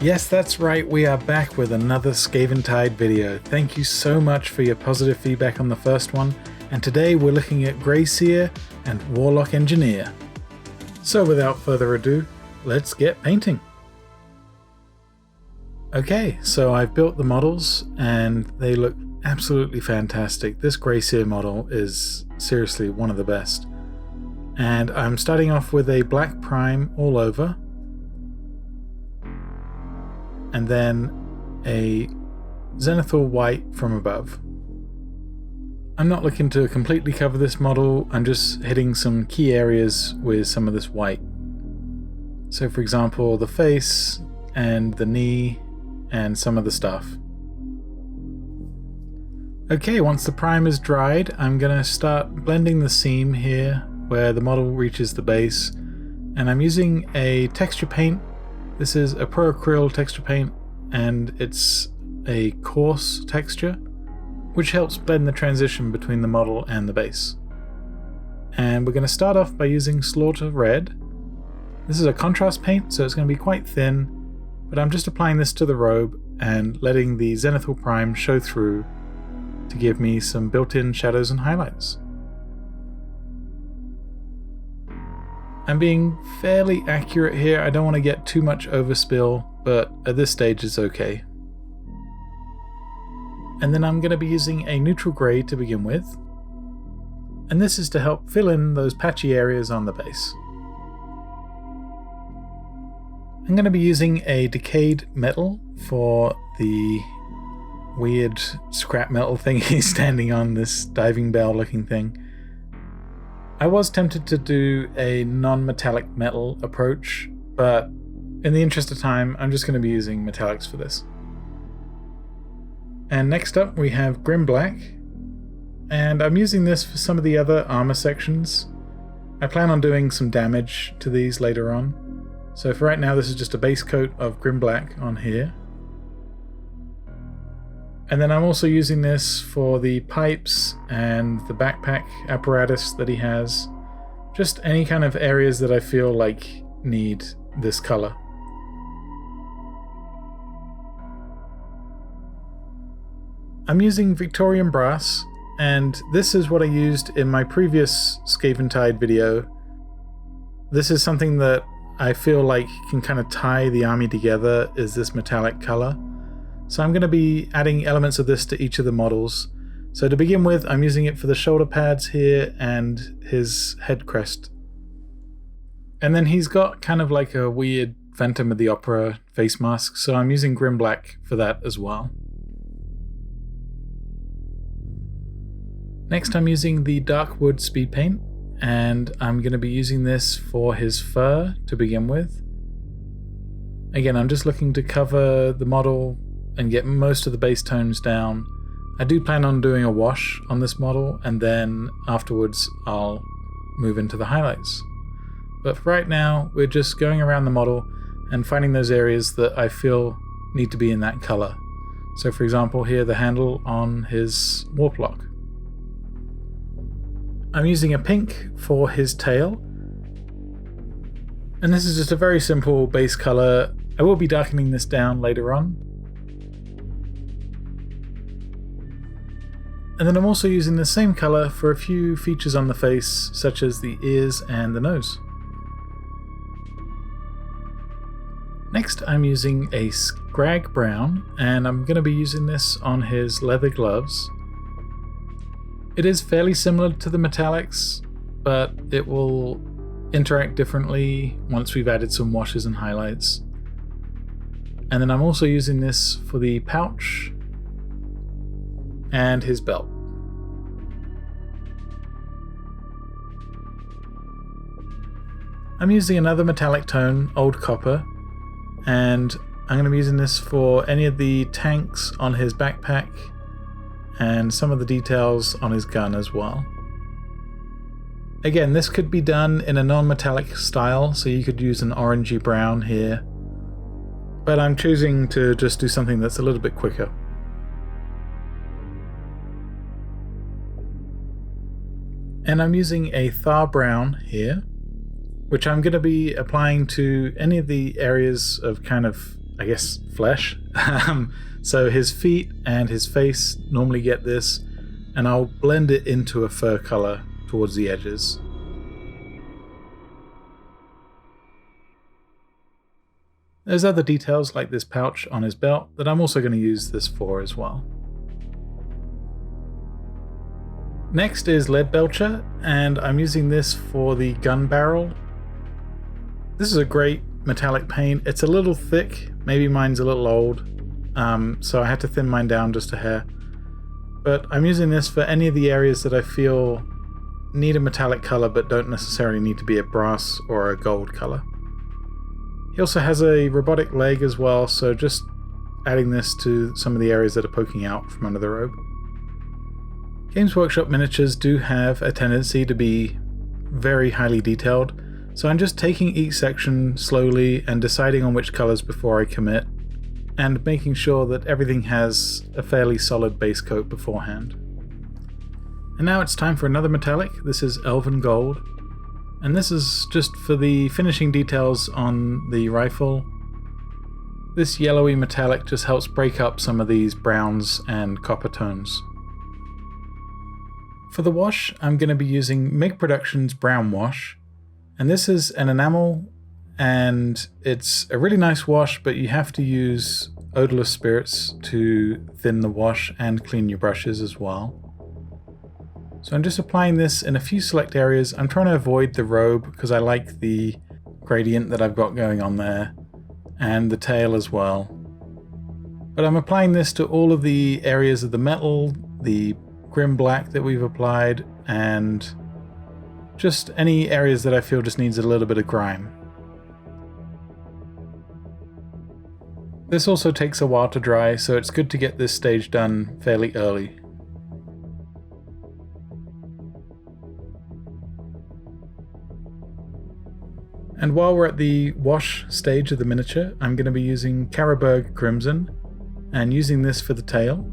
Yes, that's right, we are back with another Skaventide video. Thank you so much for your positive feedback on the first one, and today we're looking at Grey Seer and Warlock Engineer. So without further ado, let's get painting. Okay, so I've built the models and they look absolutely fantastic. This Grey Seer model is seriously one of the best. And I'm starting off with a black prime all over, and then a zenithal white from above. I'm not looking to completely cover this model, I'm just hitting some key areas with some of this white. So for example, the face and the knee and some of the stuff. Okay, once the prime is dried, I'm going to start blending the seam here where the model reaches the base, and I'm using a texture paint. This is a Pro Acryl texture paint, and it's a coarse texture, which helps blend the transition between the model and the base. And we're going to start off by using Slaughter Red. This is a contrast paint, so it's going to be quite thin, but I'm just applying this to the robe and letting the zenithal prime show through to give me some built-in shadows and highlights. I'm being fairly accurate here, I don't want to get too much overspill, but at this stage it's okay. And then I'm going to be using a neutral grey to begin with, and this is to help fill in those patchy areas on the base. I'm going to be using a Decayed metal for the weird scrap metal thing he's standing on, this diving bell looking thing. I was tempted to do a non-metallic metal approach, but in the interest of time, I'm just going to be using metallics for this. And next up we have Grim Black, and I'm using this for some of the other armor sections. I plan on doing some damage to these later on, so for right now this is just a base coat of Grim Black on here. And then I'm also using this for the pipes and the backpack apparatus that he has. Just any kind of areas that I feel like need this color. I'm using Victorian brass, and this is what I used in my previous Skaventide video. This is something that I feel like can kind of tie the army together, is this metallic color. So I'm going to be adding elements of this to each of the models. So to begin with, I'm using it for the shoulder pads here and his head crest. And then he's got kind of like a weird Phantom of the Opera face mask, so I'm using Grim Black for that as well. Next I'm using the Dark Wood speed paint, and I'm going to be using this for his fur to begin with. Again, I'm just looking to cover the model and get most of the base tones down. I do plan on doing a wash on this model, and then afterwards I'll move into the highlights. But for right now, we're just going around the model and finding those areas that I feel need to be in that color. So for example here, the handle on his warp lock. I'm using a pink for his tail, and this is just a very simple base color. I will be darkening this down later on. And then I'm also using the same color for a few features on the face, such as the ears and the nose. Next I'm using a Scrag Brown, and I'm going to be using this on his leather gloves. It is fairly similar to the metallics, but it will interact differently once we've added some washes and highlights. And then I'm also using this for the pouch and his belt. I'm using another metallic tone, Old Copper, and I'm going to be using this for any of the tanks on his backpack and some of the details on his gun as well. Again, this could be done in a non-metallic style, so you could use an orangey brown here, but I'm choosing to just do something that's a little bit quicker. And I'm using a Thar brown here, which I'm going to be applying to any of the areas of kind of I guess, flesh. So his feet and his face normally get this, and I'll blend it into a fur color towards the edges. There's other details like this pouch on his belt that I'm also going to use this for as well. Next is Leadbelcher, and I'm using this for the gun barrel. This is a great metallic paint. It's a little thick, maybe mine's a little old, so I had to thin mine down just a hair. But I'm using this for any of the areas that I feel need a metallic color but don't necessarily need to be a brass or a gold color. He also has a robotic leg as well, so just adding this to some of the areas that are poking out from under the robe. Games Workshop miniatures do have a tendency to be very highly detailed, so I'm just taking each section slowly and deciding on which colors before I commit, and making sure that everything has a fairly solid base coat beforehand. And now it's time for another metallic. This is Elven Gold, and this is just for the finishing details on the rifle. This yellowy metallic just helps break up some of these browns and copper tones. For the wash, I'm going to be using MiG Productions Brown Wash, and this is an enamel, and it's a really nice wash, but you have to use odorless spirits to thin the wash and clean your brushes as well. So I'm just applying this in a few select areas. I'm trying to avoid the robe because I like the gradient that I've got going on there, and the tail as well. But I'm applying this to all of the areas of the metal, the grim black that we've applied, and just any areas that I feel just needs a little bit of grime. This also takes a while to dry, so it's good to get this stage done fairly early. And while we're at the wash stage of the miniature, I'm going to be using Carroburg Crimson and using this for the tail.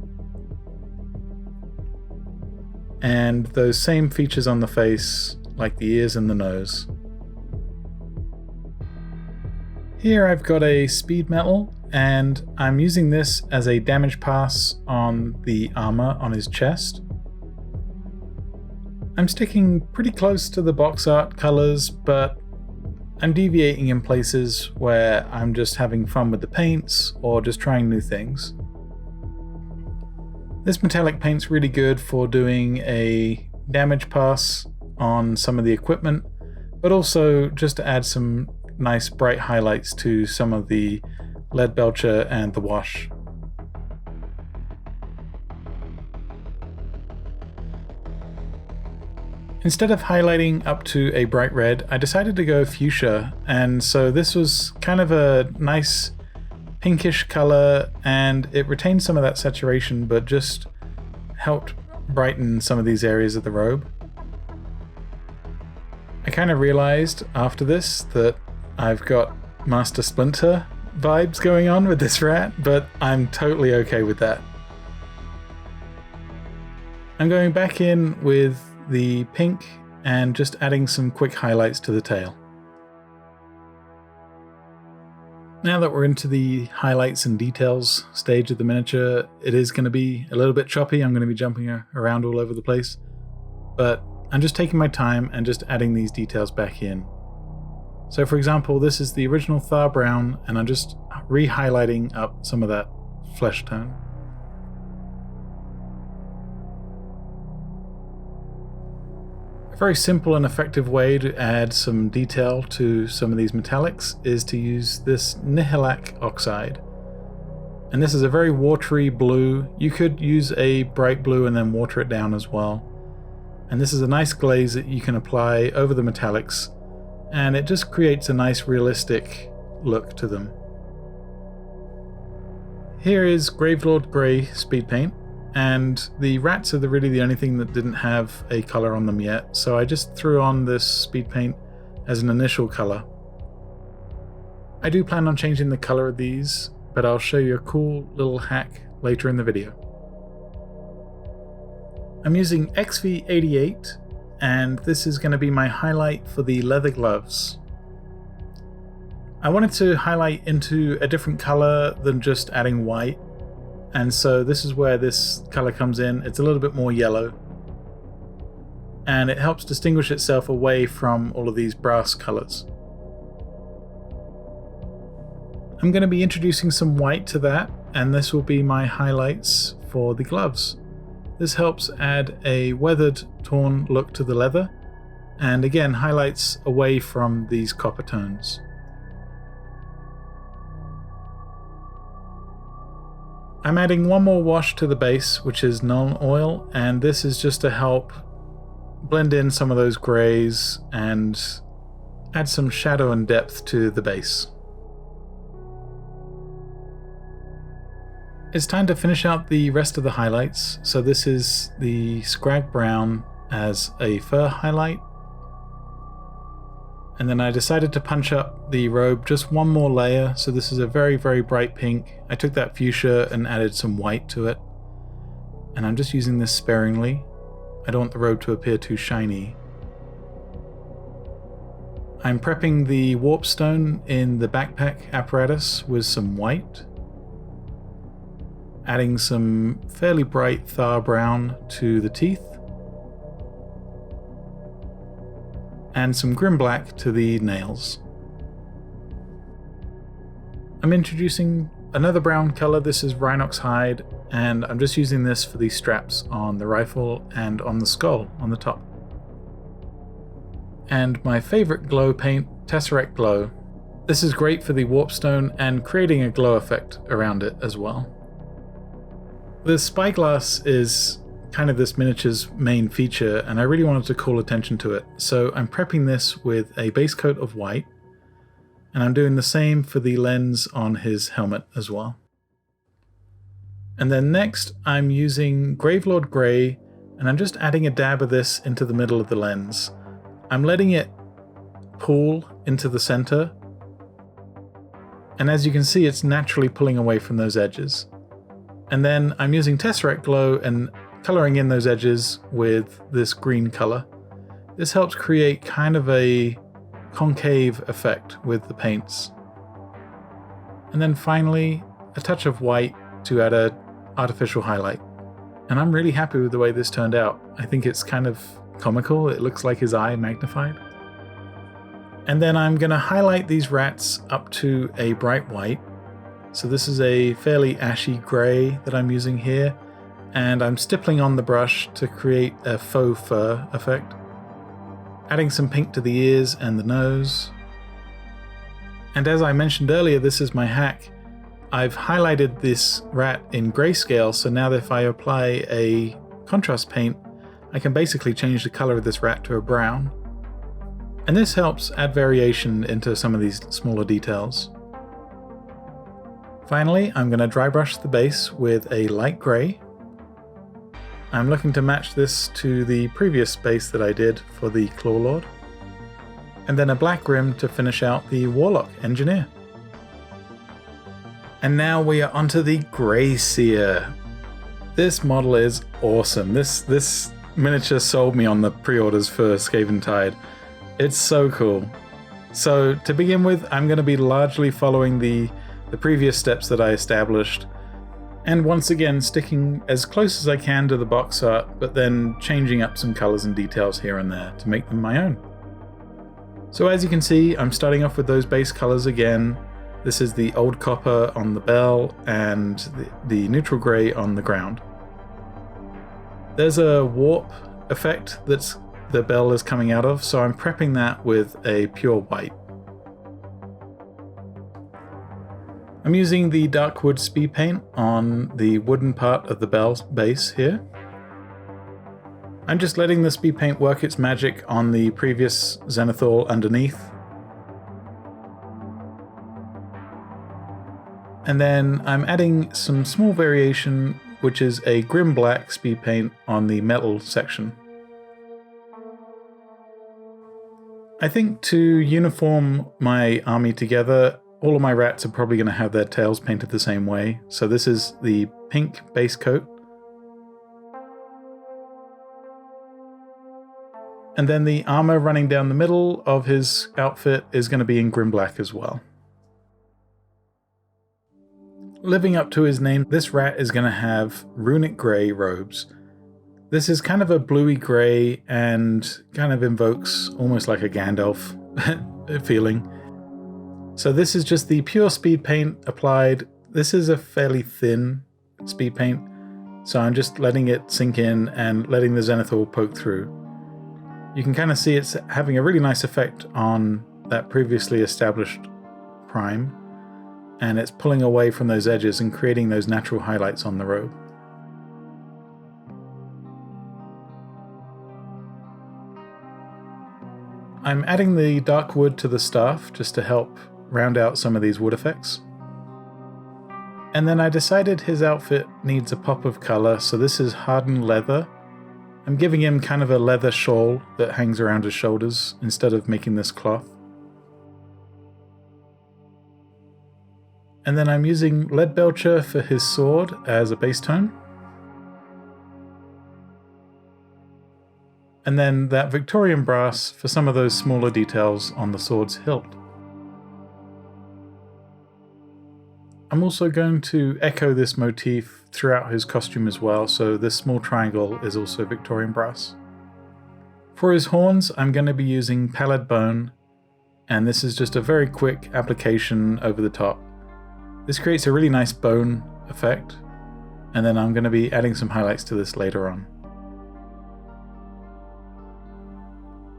And those same features on the face, like the ears and the nose. Here I've got a speed metal, and I'm using this as a damage pass on the armor on his chest. I'm sticking pretty close to the box art colors, but I'm deviating in places where I'm just having fun with the paints or just trying new things. This metallic paint's really good for doing a damage pass on some of the equipment, but also just to add some nice bright highlights to some of the Leadbelcher and the wash. Instead of highlighting up to a bright red, I decided to go fuchsia, and so this was kind of a nice pinkish color, and it retained some of that saturation but just helped brighten some of these areas of the robe. I kind of realized after this that I've got Master Splinter vibes going on with this rat, but I'm totally okay with that. I'm going back in with the pink and just adding some quick highlights to the tail. Now that we're into the highlights and details stage of the miniature, it is going to be a little bit choppy. I'm going to be jumping around all over the place, but I'm just taking my time and just adding these details back in. So for example, this is the original Thar brown, and I'm just re-highlighting up some of that flesh tone. A very simple and effective way to add some detail to some of these metallics is to use this Nihilak oxide. And this is a very watery blue. You could use a bright blue and then water it down as well. And this is a nice glaze that you can apply over the metallics, and it just creates a nice realistic look to them. Here is Gravelord Grey speed paint. And the rats are really the only thing that didn't have a color on them yet, so I just threw on this speed paint as an initial color. I do plan on changing the color of these, but I'll show you a cool little hack later in the video. I'm using XV88, and this is going to be my highlight for the leather gloves. I wanted to highlight into a different color than just adding white, and so this is where this color comes in. It's a little bit more yellow, and it helps distinguish itself away from all of these brass colors. I'm going to be introducing some white to that, and this will be my highlights for the gloves. This helps add a weathered, torn look to the leather, and again highlights away from these copper tones. I'm adding one more wash to the base, which is Null Oil, and this is just to help blend in some of those greys and add some shadow and depth to the base. It's time to finish out the rest of the highlights. So this is the Scrag Brown as a fur highlight. And then I decided to punch up the robe just one more layer. So this is a very, very bright pink. I took that fuchsia and added some white to it. And I'm just using this sparingly. I don't want the robe to appear too shiny. I'm prepping the warp stone in the backpack apparatus with some white. Adding some fairly bright Thar brown to the teeth. And some grim black to the nails. I'm introducing another brown color. This is Rhinox hide, and I'm just using this for the straps on the rifle and on the skull on the top. And my favorite glow paint, Tesseract Glow. This is great for the warpstone and creating a glow effect around it as well. The Spyglass is kind of this miniature's main feature, and I really wanted to call attention to it. So I'm prepping this with a base coat of white, and I'm doing the same for the lens on his helmet as well. And then next I'm using Gravelord Grey, and I'm just adding a dab of this into the middle of the lens. I'm letting it pool into the center, and as you can see, it's naturally pulling away from those edges. And then I'm using Tesseract Glow and coloring in those edges with this green color. This helps create kind of a concave effect with the paints. And then finally, a touch of white to add an artificial highlight. And I'm really happy with the way this turned out. I think it's kind of comical. It looks like his eye magnified. And then I'm going to highlight these rats up to a bright white. So this is a fairly ashy grey that I'm using here, and I'm stippling on the brush to create a faux fur effect. Adding some pink to the ears and the nose. And as I mentioned earlier, this is my hack. I've highlighted this rat in grayscale, so now if I apply a contrast paint, I can basically change the color of this rat to a brown. And this helps add variation into some of these smaller details. Finally, I'm going to dry brush the base with a light grey. I'm looking to match this to the previous base that I did for the Clawlord. And then a black rim to finish out the Warlock Engineer. And now we are onto the Grey Seer. This model is awesome. This miniature sold me on the pre-orders for Skaventide. It's so cool. So to begin with, I'm going to be largely following the previous steps that I established, and once again sticking as close as I can to the box art, but then changing up some colors and details here and there to make them my own. So as you can see, I'm starting off with those base colors again. This is the old copper on the bell and the neutral gray on the ground. There's a warp effect that's the bell is coming out of, so I'm prepping that with a pure white. I'm using the Darkwood speed paint on the wooden part of the bell base here. I'm just letting the speed paint work its magic on the previous Zenithal underneath. And then I'm adding some small variation, which is a grim black speed paint on the metal section. I think to uniform my army together, all of my rats are probably going to have their tails painted the same way. So this is the pink base coat. And then the armor running down the middle of his outfit is going to be in grim black as well. living up to his name, this rat is going to have Runic grey robes. This is kind of a bluey grey and kind of invokes almost like a Gandalf feeling. So this is just the pure speed paint applied. This is a fairly thin speed paint, so I'm just letting it sink in and letting the zenithal poke through. You can kind of see it's having a really nice effect on that previously established prime, and it's pulling away from those edges and creating those natural highlights on the robe. I'm adding the dark wood to the staff just to help round out some of these wood effects. And then I decided his outfit needs a pop of colour, so this is hardened leather. I'm giving him kind of a leather shawl that hangs around his shoulders instead of making this cloth. And then I'm using Leadbelcher for his sword as a base tone. And then that Victorian brass for some of those smaller details on the sword's hilt. I'm also going to echo this motif throughout his costume as well, so this small triangle is also Victorian brass. For his horns, I'm going to be using Pallid bone, and this is just a very quick application over the top. This creates a really nice bone effect, and then I'm going to be adding some highlights to this later on.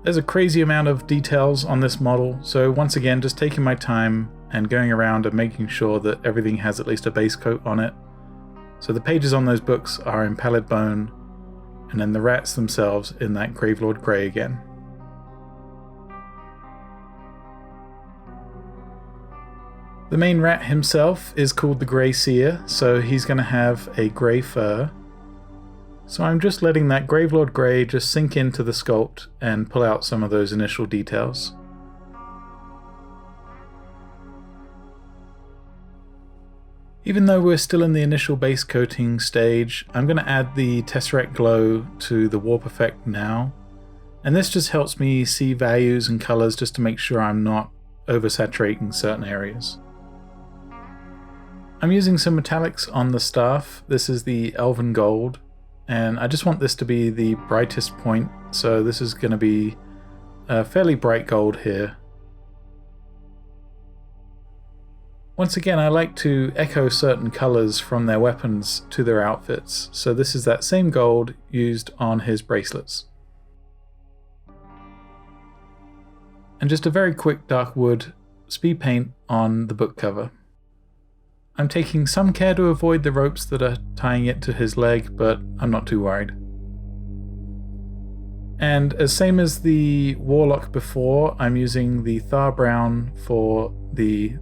There's a crazy amount of details on this model, so once again just taking my time and going around and making sure that everything has at least a base coat on it. So the pages on those books are in Pallid bone, and then the rats themselves in that Gravelord grey again. The main rat himself is called the Grey Seer, so he's going to have a grey fur. So I'm just letting that Gravelord grey just sink into the sculpt and pull out some of those initial details. Even though we're still in the initial base coating stage, I'm going to add the Tesseract Glow to the warp effect now. And this just helps me see values and colours just to make sure I'm not oversaturating certain areas. I'm using some metallics on the staff. This is the Elven Gold, and I just want this to be the brightest point, so this is going to be a fairly bright gold here. Once again, I like to echo certain colours from their weapons to their outfits, so this is that same gold used on his bracelets. And just a very quick dark wood speed paint on the book cover. I'm taking some care to avoid the ropes that are tying it to his leg, but I'm not too worried. And as same as the Warlock before, I'm using the Thar brown for the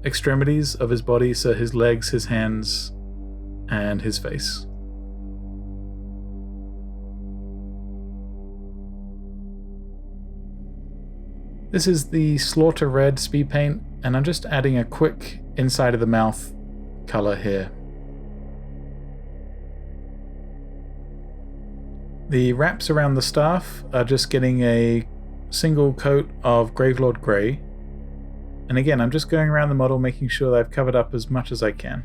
extremities of his body, so his legs, his hands, and his face. This is the Slaughter Red speed paint, and I'm just adding a quick inside of the mouth color here. The wraps around the staff are just getting a single coat of Gravelord Grey, and again I'm just going around the model making sure that I've covered up as much as I can.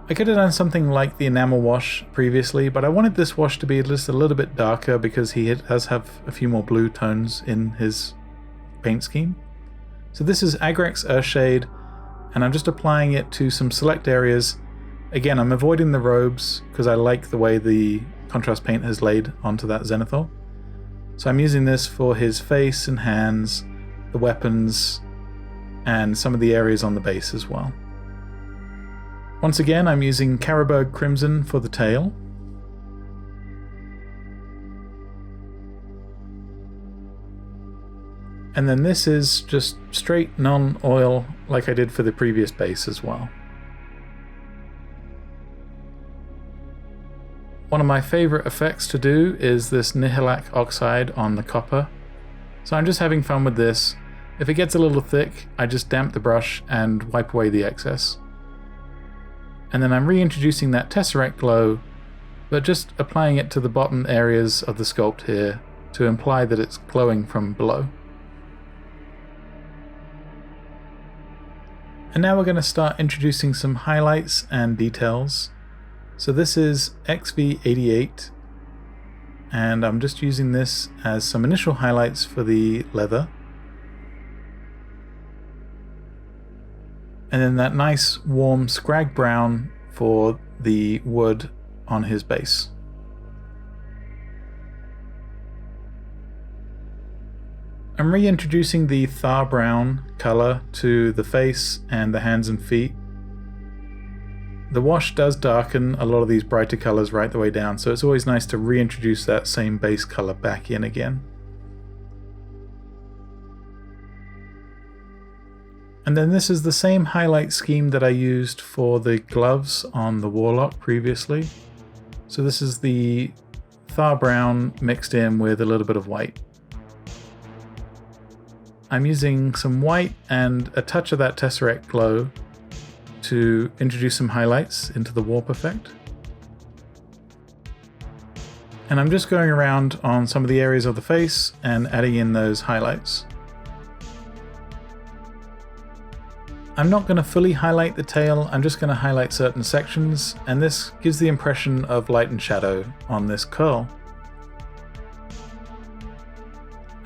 I could have done something like the enamel wash previously, but I wanted this wash to be just a little bit darker because he does have a few more blue tones in his paint scheme. So this is Agrex Earthshade, and I'm just applying it to some select areas. Again, I'm avoiding the robes because I like the way the contrast paint has laid onto that zenithal. So I'm using this for his face and hands, the weapons, and some of the areas on the base as well. Once again, I'm using Carroburg Crimson for the tail. And then this is just straight non-oil like I did for the previous base as well. One of my favourite effects to do is this Nihilak oxide on the copper. So I'm just having fun with this. If it gets a little thick, I just damp the brush and wipe away the excess. And then I'm reintroducing that Tesseract Glow, but just applying it to the bottom areas of the sculpt here to imply that it's glowing from below. And now we're going to start introducing some highlights and details. So this is XV88, and I'm just using this as some initial highlights for the leather. And then that nice warm scrag brown for the wood on his base. I'm reintroducing the Thar brown color to the face and the hands and feet. The wash does darken a lot of these brighter colors right the way down, so it's always nice to reintroduce that same base color back in again. And then this is the same highlight scheme that I used for the gloves on the Warlock previously. So this is the Thar brown mixed in with a little bit of white. I'm using some white and a touch of that Tesseract glow to introduce some highlights into the warp effect. And I'm just going around on some of the areas of the face and adding in those highlights. I'm not going to fully highlight the tail, I'm just going to highlight certain sections, and this gives the impression of light and shadow on this curl.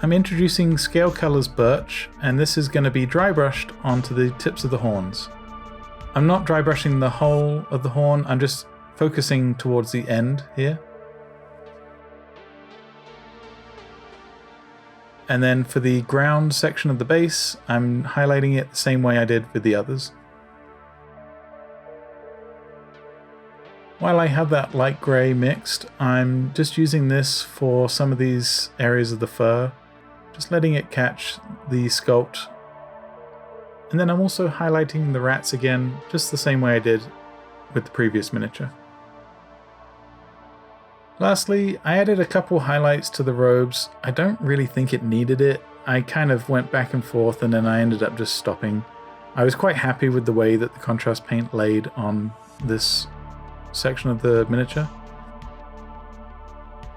I'm introducing Scale Colors Birch, and this is going to be dry brushed onto the tips of the horns. I'm not dry brushing the whole of the horn, I'm just focusing towards the end here. And then for the ground section of the base, I'm highlighting it the same way I did with the others. While I have that light grey mixed, I'm just using this for some of these areas of the fur, just letting it catch the sculpt. And then I'm also highlighting the rats again, just the same way I did with the previous miniature. Lastly, I added a couple highlights to the robes. I don't really think it needed it. I kind of went back and forth and then I ended up just stopping. I was quite happy with the way that the contrast paint laid on this section of the miniature.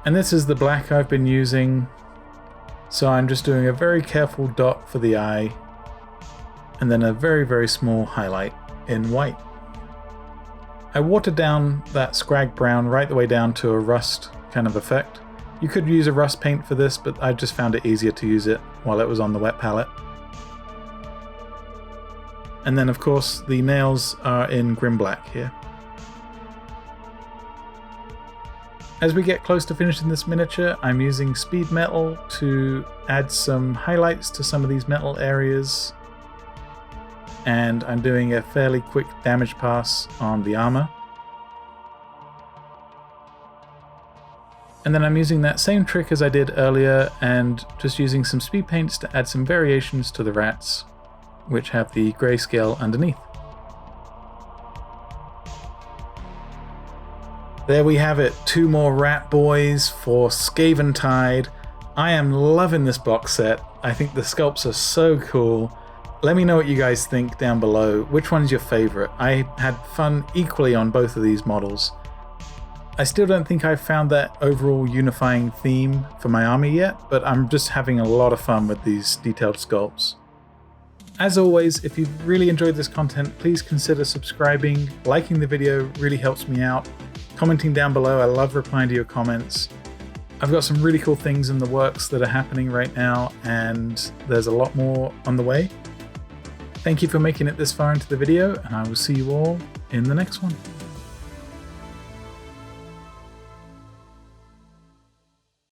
And this is the black I've been using. So I'm just doing a very careful dot for the eye and then a very, very small highlight in white. I watered down that scrag brown right the way down to a rust kind of effect. You could use a rust paint for this, but I just found it easier to use it while it was on the wet palette. And then of course the nails are in grim black here. As we get close to finishing this miniature, I'm using speed metal to add some highlights to some of these metal areas. And I'm doing a fairly quick damage pass on the armor. And then I'm using that same trick as I did earlier and just using some speed paints to add some variations to the rats, which have the grayscale underneath. There we have it, 2 more rat boys for Skaventide. I am loving this box set. I think the sculpts are so cool. Let me know what you guys think down below. Which one's your favorite? I had fun equally on both of these models. I still don't think I've found that overall unifying theme for my army yet, but I'm just having a lot of fun with these detailed sculpts. As always, if you've really enjoyed this content, please consider subscribing. Liking the video really helps me out. Commenting down below, I love replying to your comments. I've got some really cool things in the works that are happening right now, and there's a lot more on the way. Thank you for making it this far into the video, and I will see you all in the next one.